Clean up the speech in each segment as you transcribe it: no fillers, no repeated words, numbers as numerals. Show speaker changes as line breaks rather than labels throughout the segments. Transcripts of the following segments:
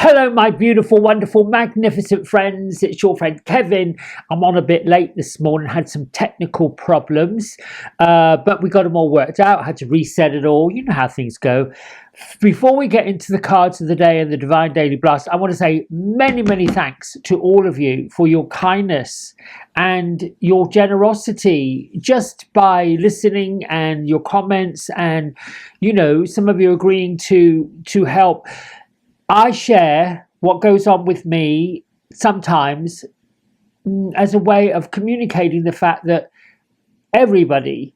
Hello, my beautiful, wonderful, magnificent friends. It's your friend Kevin. I'm on a bit late this morning, had some technical problems, but we got them all worked out. Had to reset it all. You know how things go. Before we get into the cards of the day and the Divine Daily Blast, I want to say many, many thanks to all of you for your kindness and your generosity just by listening and your comments and, you know, some of you agreeing to help. I share what goes on with me sometimes as a way of communicating the fact that everybody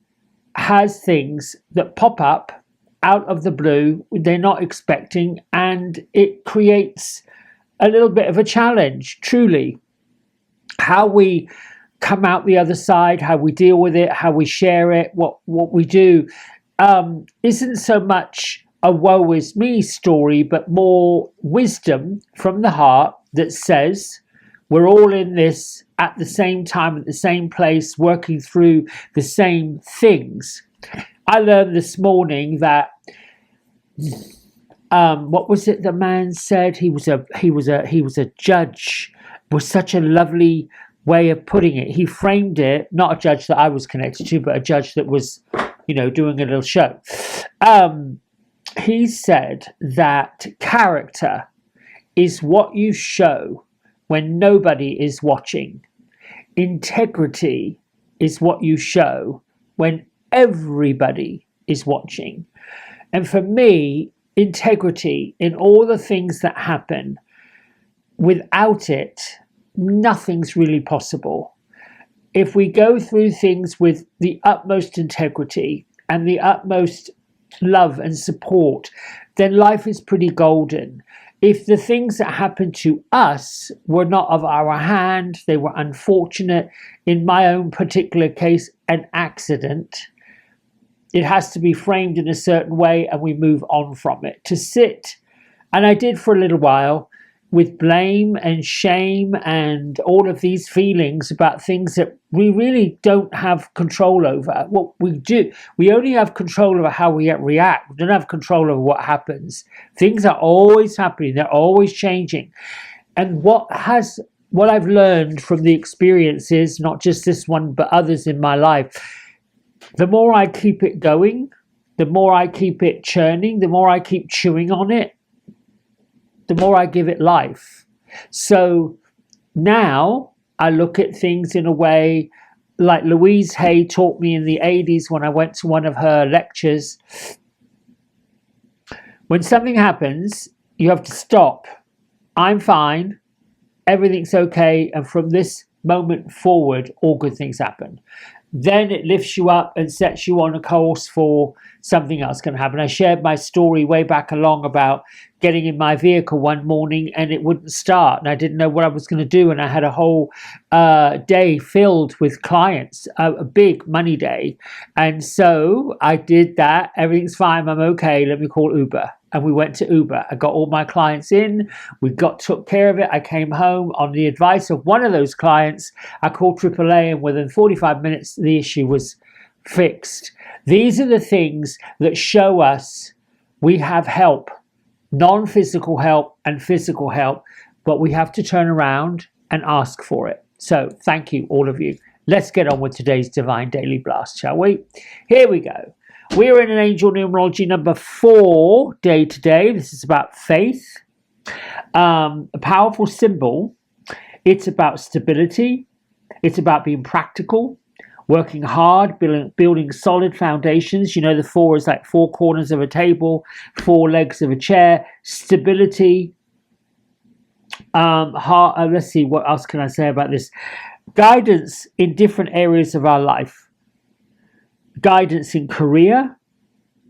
has things that pop up out of the blue they're not expecting, and it creates a little bit of a challenge. Truly, how we come out the other side, how we deal with it, how we share it, what we do isn't so much a woe is me story, but more wisdom from the heart that says we're all in this at the same time, at the same place, working through the same things. I learned this morning that what was it the man said? He was a judge. Was such a lovely way of putting it. He framed it, not a judge that I was connected to, but a judge that was, you know, doing a little show. He said that character is what you show when nobody is watching. Integrity is what you show when everybody is watching. And for me, integrity in all the things that happen, without it, nothing's really possible. If we go through things with the utmost integrity and the utmost love and support, then life is pretty golden. If the things that happened to us were not of our hand, they were unfortunate, in my own particular case, an accident, it has to be framed in a certain way and we move on from it. To sit, and I did for a little while, with blame and shame and all of these feelings about things that we really don't have control over. What we do, we only have control over how we react. We don't have control over what happens. Things are always happening. They're always changing. And what I've learned from the experiences, not just this one, but others in my life, the more I keep it going, the more I keep it churning, the more I keep chewing on it, the more I give it life. So now I look at things in a way like Louise Hay taught me in the 80s when I went to one of her lectures. When something happens, you have to stop. I'm fine. Everything's okay. And from this moment forward, all good things happen. Then it lifts you up and sets you on a course for something else can happen. I shared my story way back along about getting in my vehicle one morning and it wouldn't start and I didn't know what I was going to do, and I had a whole day filled with clients, a big money day, and so I did that. Everything's fine, I'm okay, let me call Uber. And we went to Uber. I got all my clients in. Took care of it. I came home on the advice of one of those clients. I called AAA, and within 45 minutes, the issue was fixed. These are the things that show us we have help, non-physical help and physical help, but we have to turn around and ask for it. So thank you, all of you. Let's get on with today's Divine Daily Blast, shall we? Here we go. We're in an angel numerology number 4 day today. This is about faith, a powerful symbol. It's about stability. It's about being practical, working hard, building solid foundations. You know, the 4 is like 4 corners of a table, 4 legs of a chair. Stability. Let's see, what else can I say about this? Guidance in different areas of our life. Guidance in career,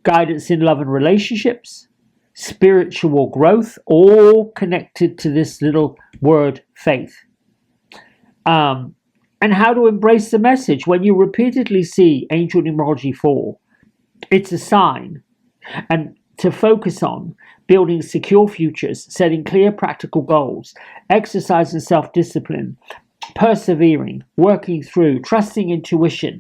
guidance in love and relationships, spiritual growth, all connected to this little word faith. And how to embrace the message. When you repeatedly see angel numerology 4, it's a sign. And to focus on building secure futures, setting clear practical goals, exercising self-discipline, persevering, working through, trusting intuition,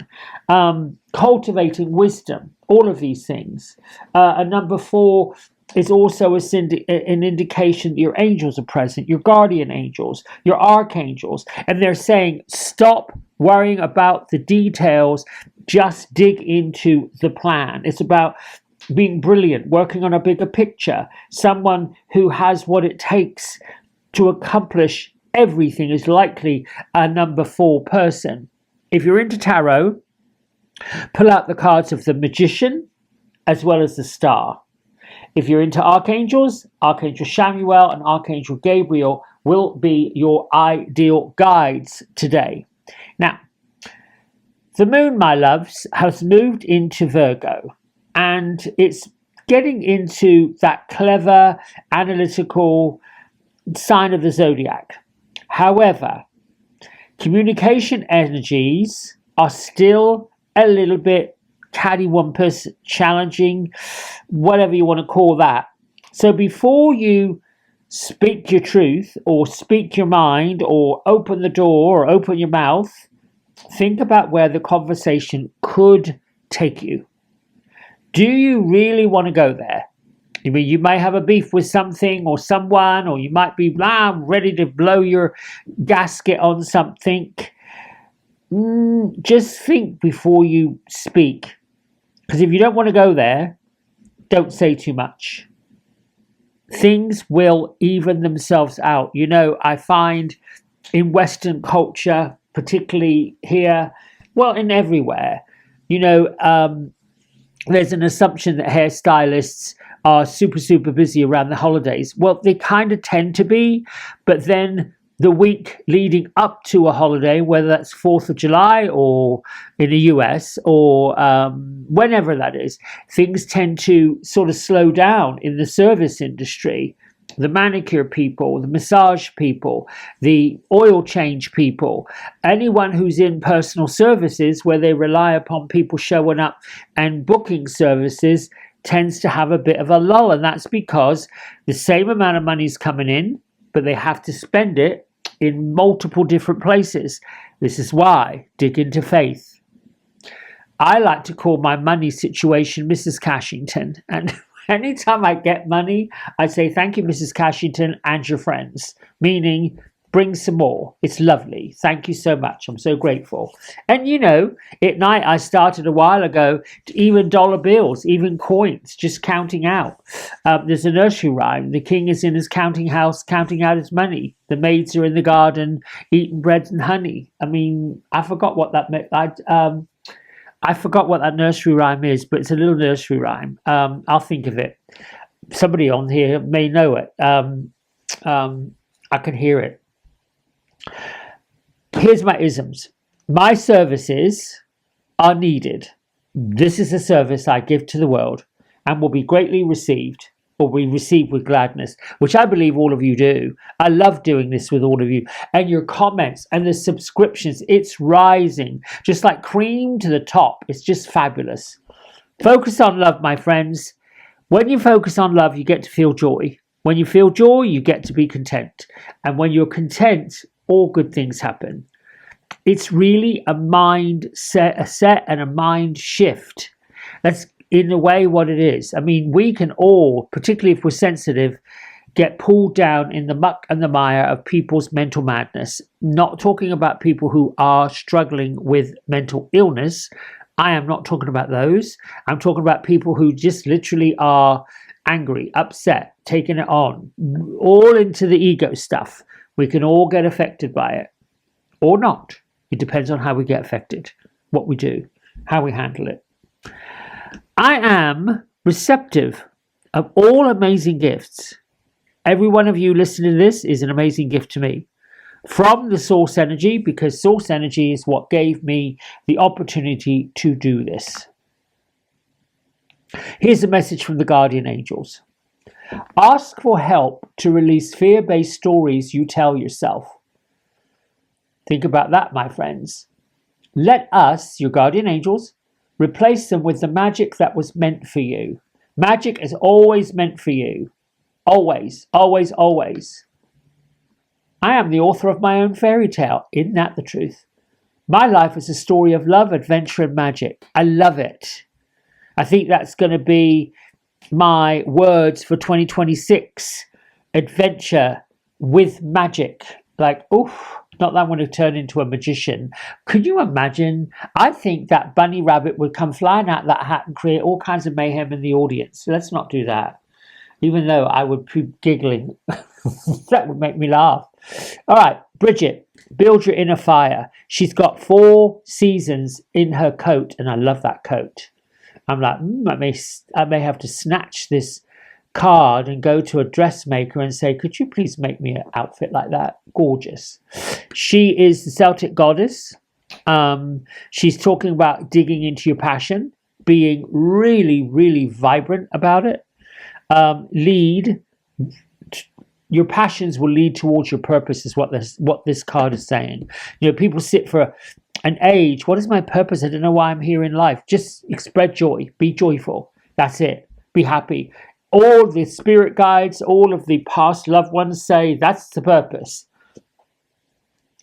cultivating wisdom, all of these things. And number 4 is also an indication that your angels are present, your guardian angels, your archangels, and they're saying, stop worrying about the details, just dig into the plan. It's about being brilliant, working on a bigger picture. Someone who has what it takes to accomplish everything is likely a number 4 person. If you're into tarot, pull out the cards of the Magician as well as the Star. If you're into archangels, Archangel Chamuel and Archangel Gabriel will be your ideal guides today. Now, the moon, my loves, has moved into Virgo, and it's getting into that clever, analytical sign of the zodiac. However, communication energies are still a little bit cattywampus, challenging, whatever you want to call that. So before you speak your truth or speak your mind or open the door or open your mouth, think about where the conversation could take you. Do you really want to go there? I mean, you may have a beef with something or someone, or you might be ready to blow your gasket on something. Just think before you speak. Because if you don't want to go there, don't say too much. Things will even themselves out. You know, I find in Western culture, particularly here, well, in everywhere, you know, there's an assumption that hairstylists are super busy around the holidays. Well, they kind of tend to be, but then the week leading up to a holiday, whether that's 4th of July or in the US or whenever that is, things tend to sort of slow down in the service industry. The manicure people, the massage people, the oil change people, anyone who's in personal services where they rely upon people showing up and booking services tends to have a bit of a lull. And that's because the same amount of money is coming in, but they have to spend it in multiple different places. This is why dig into faith. I like to call my money situation Mrs. Cashington, and anytime I get money, I say thank you, Mrs. Cashington, and your friends, meaning bring some more. It's lovely. Thank you so much. I'm so grateful. And you know, at night I started a while ago to even dollar bills, even coins, just counting out. There's a nursery rhyme. The king is in his counting house, counting out his money. The maids are in the garden, eating bread and honey. I mean, I forgot what that meant. I forgot what that nursery rhyme is, but it's a little nursery rhyme. I'll think of it. Somebody on here may know it. I can hear it. Here's my isms. My services are needed. This is a service I give to the world and will be greatly received, or be received with gladness, which I believe all of you do. I love doing this with all of you. And your comments and the subscriptions, it's rising. Just like cream to the top. It's just fabulous. Focus on love, my friends. When you focus on love, you get to feel joy. When you feel joy, you get to be content. And when you're content, all good things happen. It's really a mind set, and a mind shift. That's in a way what it is. I mean, we can all, particularly if we're sensitive, get pulled down in the muck and the mire of people's mental madness. Not talking about people who are struggling with mental illness. I am not talking about those. I'm talking about people who just literally are angry, upset, taking it on, all into the ego stuff. We can all get affected by it or not. It depends on how we get affected, what we do, how we handle it. I am receptive of all amazing gifts. Every one of you listening to this is an amazing gift to me. From the source energy, because source energy is what gave me the opportunity to do this. Here's a message from the guardian angels. Ask for help to release fear-based stories you tell yourself. Think about that, my friends. Let us, your guardian angels, replace them with the magic that was meant for you. Magic is always meant for you. Always, always, always. I am the author of my own fairy tale. Isn't that the truth? My life is a story of love, adventure, and magic. I love it. I think that's going to be my words for 2026 adventure with magic. Like, oof, not that I want to turn into a magician. Could you imagine? I think that bunny rabbit would come flying out of that hat and create all kinds of mayhem in the audience. So let's not do that. Even though I would be giggling. That would make me laugh. All right, Bridget, build your inner fire. She's got 4 seasons in her coat, and I love that coat. I'm like, I may have to snatch this card and go to a dressmaker and say, could you please make me an outfit like that? Gorgeous. She is the Celtic goddess. She's talking about digging into your passion, being really, really vibrant about it. Lead. Your passions will lead towards your purpose, is what this card is saying. You know, people sit for an age. What is my purpose? I don't know why I'm here in life. Just spread joy. Be joyful. That's it. Be happy. All the spirit guides, all of the past loved ones say that's the purpose.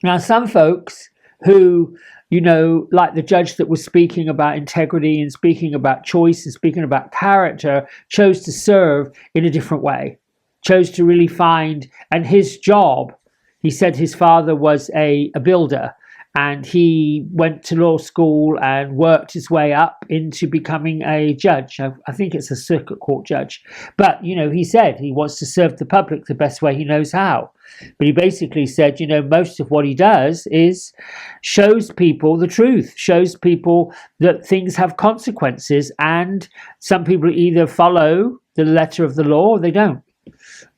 Now, some folks who, you know, like the judge that was speaking about integrity and speaking about choice and speaking about character, chose to serve in a different way. Chose to really find, and his job, he said his father was a builder, and he went to law school and worked his way up into becoming a judge. I think it's a circuit court judge. But, you know, he said he wants to serve the public the best way he knows how. But he basically said, you know, most of what he does is shows people the truth, shows people that things have consequences, and some people either follow the letter of the law or they don't.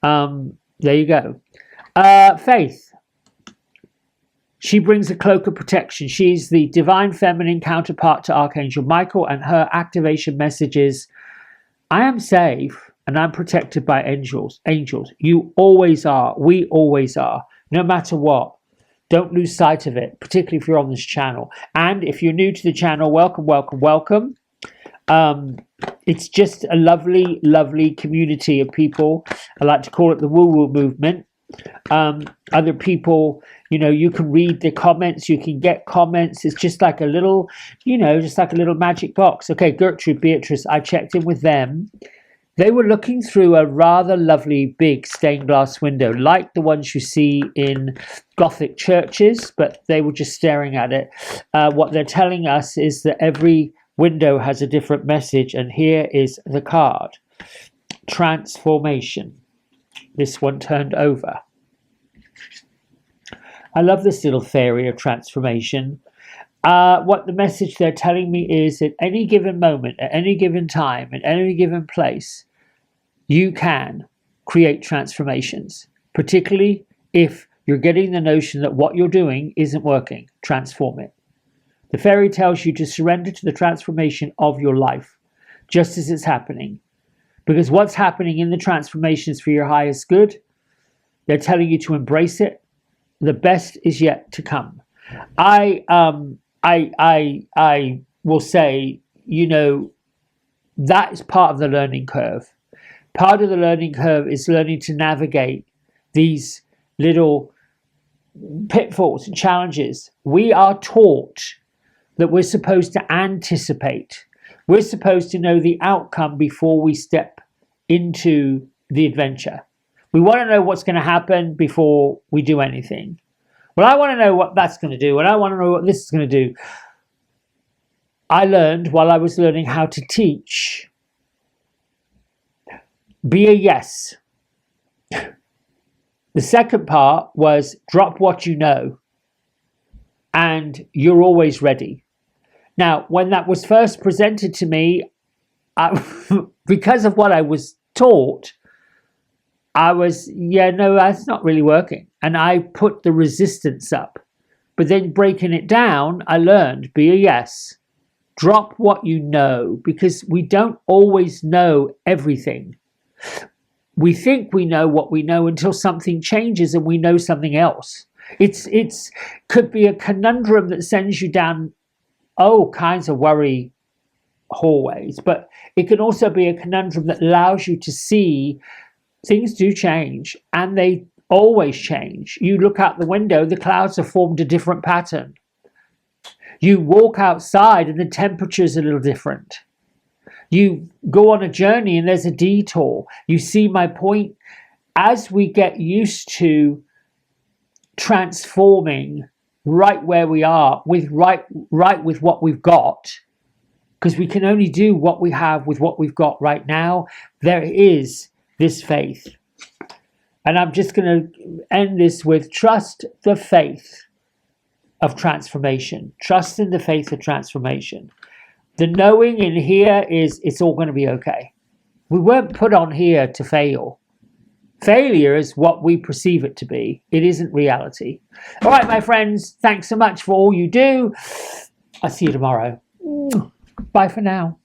There you go. Faith. She brings a cloak of protection. She's the divine feminine counterpart to Archangel Michael, and her activation message is, I am safe and I'm protected by angels. Angels. You always are. We always are. No matter what. Don't lose sight of it, particularly if you're on this channel. And if you're new to the channel, welcome, welcome, welcome. It's just a lovely, lovely community of people. I like to call it the woo-woo movement. Other people, you know, you can read the comments, you can get comments. It's just like a little, you know, just like a little magic box. Okay, Gertrude, Beatrice, I checked in with them. They were looking through a rather lovely big stained glass window, like the ones you see in Gothic churches, but they were just staring at it. What they're telling us is that every window has a different message, and here is the card. Transformation. This one turned over. I love this little fairy of transformation. What the message they're telling me is, at any given moment, at any given time, at any given place, you can create transformations, particularly if you're getting the notion that what you're doing isn't working. Transform it. The fairy tells you to surrender to the transformation of your life, just as it's happening. Because what's happening in the transformation is for your highest good. They're telling you to embrace it. The best is yet to come. I will say, you know, that is part of the learning curve. Part of the learning curve is learning to navigate these little pitfalls and challenges. We are taught that we're supposed to anticipate. We're supposed to know the outcome before we step into the adventure. We want to know what's going to happen before we do anything. Well, I want to know what that's going to do, and I want to know what this is going to do. I learned while I was learning how to teach, be a yes. The second part was drop what you know, and you're always ready. Now, when that was first presented to me, because of what I was taught, I was, no, that's not really working. And I put the resistance up. But then breaking it down, I learned, be a yes. Drop what you know, because we don't always know everything. We think we know what we know until something changes and we know something else. It's could be a conundrum that sends you down all kinds of worry hallways, but it can also be a conundrum that allows you to see things do change, and they always change. You look out the window, the clouds have formed a different pattern. You walk outside and the temperature's a little different. You go on a journey and there's a detour. You see my point? As we get used to transforming right where we are with right with what we've got, because we can only do what we have with what we've got right now, there is this faith. And I'm just going to end this with trust the faith of transformation. Trust in the faith of transformation. The knowing in here is it's all going to be okay. We weren't put on here to fail. Failure is what we perceive it to be. It isn't reality. All right, my friends, thanks so much for all you do. I'll see you tomorrow. Bye for now.